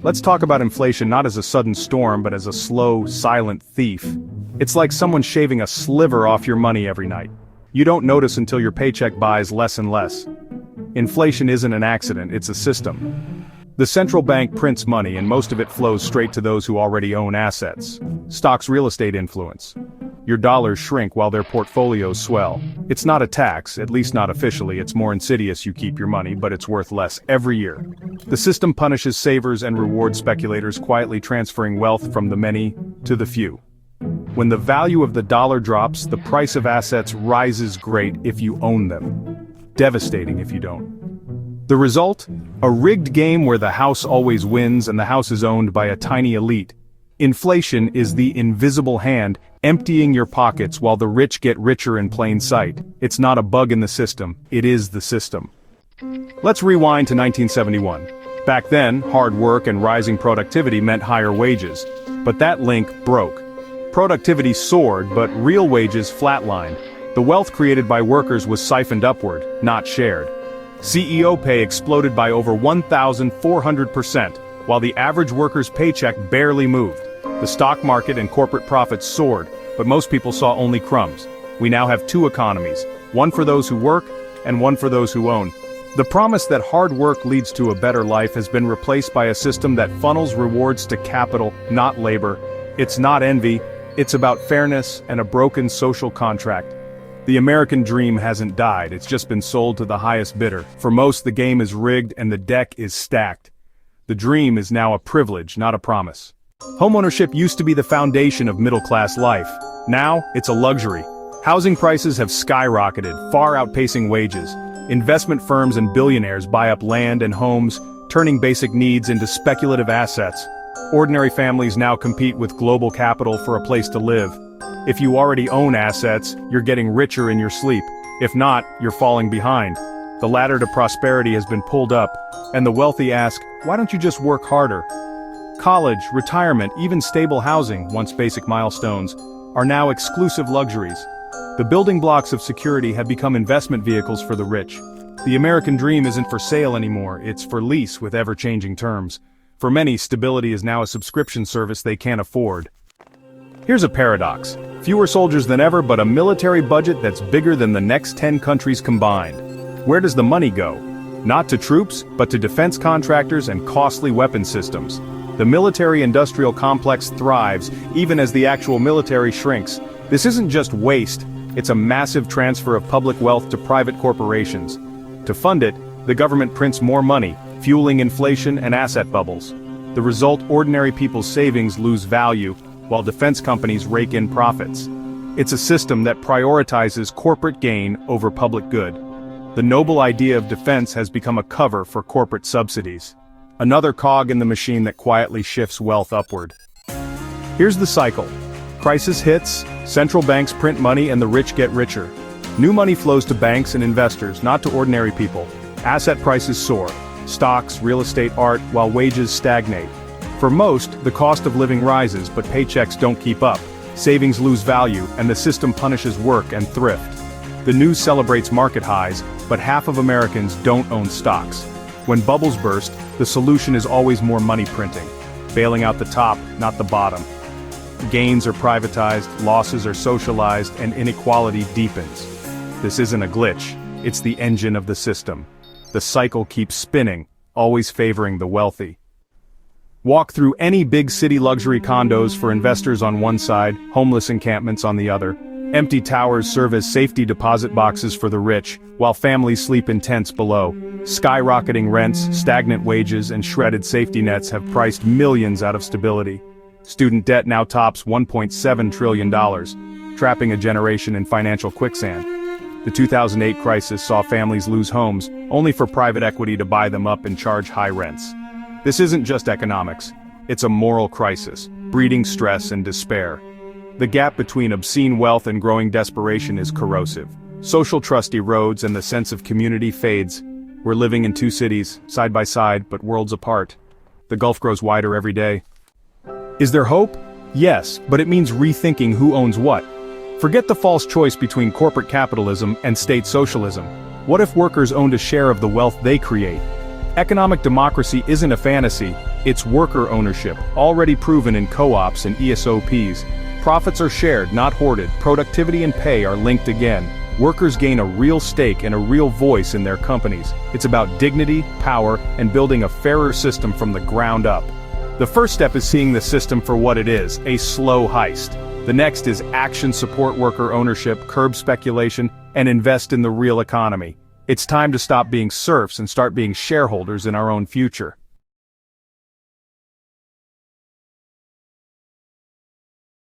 Let's talk about inflation not as a sudden storm but as a slow, silent thief. It's like someone shaving a sliver off your money every night. You don't notice until your paycheck buys less and less. Inflation isn't an accident, it's a system. The central bank prints money and most of it flows straight to those who already own assets. Stocks, real estate influence. Your dollars shrink while their portfolios swell. It's not a tax, at least not officially. It's more insidious. You keep your money, but it's worth less every year. The system punishes savers and rewards speculators, quietly transferring wealth from the many to the few. When the value of the dollar drops, the price of assets rises great if you own them. Devastating if you don't. The result? A rigged game where the house always wins and the house is owned by a tiny elite. Inflation is the invisible hand emptying your pockets while the rich get richer in plain sight. It's not a bug in the system, it is the system. Let's rewind to 1971. Back then, hard work and rising productivity meant higher wages. But that link broke. Productivity soared, but real wages flatlined. The wealth created by workers was siphoned upward, not shared. CEO pay exploded by over 1,400%, while the average worker's paycheck barely moved. The stock market and corporate profits soared, but most people saw only crumbs. We now have two economies, one for those who work and one for those who own. The promise that hard work leads to a better life has been replaced by a system that funnels rewards to capital, not labor. It's not envy, it's about fairness and a broken social contract. The American dream hasn't died, it's just been sold to the highest bidder. For most, the game is rigged and the deck is stacked. The dream is now a privilege, not a promise. Homeownership used to be the foundation of middle-class life. Now, it's a luxury. Housing prices have skyrocketed, far outpacing wages. Investment firms and billionaires buy up land and homes, turning basic needs into speculative assets. Ordinary families now compete with global capital for a place to live. If you already own assets, you're getting richer in your sleep. If not, you're falling behind. The ladder to prosperity has been pulled up, and the wealthy ask, why don't you just work harder? College, retirement, even stable housing, once basic milestones, are now exclusive luxuries. The building blocks of security have become investment vehicles for the rich. The American dream isn't for sale anymore, it's for lease with ever-changing terms. For many, stability is now a subscription service they can't afford. Here's a paradox. Fewer soldiers than ever, but a military budget that's bigger than the next 10 countries combined. Where does the money go? Not to troops, but to defense contractors and costly weapon systems. The military-industrial complex thrives, even as the actual military shrinks. This isn't just waste, it's a massive transfer of public wealth to private corporations. To fund it, the government prints more money, fueling inflation and asset bubbles. The result, ordinary people's savings lose value, while defense companies rake in profits. It's a system that prioritizes corporate gain over public good. The noble idea of defense has become a cover for corporate subsidies. Another cog in the machine that quietly shifts wealth upward. Here's the cycle. Crisis hits, central banks print money and the rich get richer. New money flows to banks and investors, not to ordinary people. Asset prices soar. Stocks, real estate, art, while wages stagnate. For most, the cost of living rises, but paychecks don't keep up. Savings lose value, and the system punishes work and thrift. The news celebrates market highs, but half of Americans don't own stocks. When bubbles burst, the solution is always more money printing. Bailing out the top, not the bottom. Gains are privatized, losses are socialized, and inequality deepens. This isn't a glitch, it's the engine of the system. The cycle keeps spinning, always favoring the wealthy. Walk through any big city luxury condos for investors on one side, homeless encampments on the other. Empty towers serve as safety deposit boxes for the rich, while families sleep in tents below. Skyrocketing rents, stagnant wages, and shredded safety nets have priced millions out of stability. Student debt now tops $1.7 trillion, trapping a generation in financial quicksand. The 2008 crisis saw families lose homes, only for private equity to buy them up and charge high rents. This isn't just economics, it's a moral crisis, breeding stress and despair. The gap between obscene wealth and growing desperation is corrosive. Social trust erodes and the sense of community fades. We're living in two cities, side by side, but worlds apart. The gulf grows wider every day. Is there hope? Yes, but it means rethinking who owns what. Forget the false choice between corporate capitalism and state socialism. What if workers owned a share of the wealth they create? Economic democracy isn't a fantasy, It's worker ownership, already proven in co-ops and ESOPs. Profits are shared, not hoarded. Productivity and pay are linked again. Workers gain a real stake and a real voice in their companies. It's about dignity, power, and building a fairer system from the ground up. The first step is seeing the system for what it is, a slow heist. The next is action, support worker ownership, curb speculation, and invest in the real economy. It's time to stop being serfs and start being shareholders in our own future.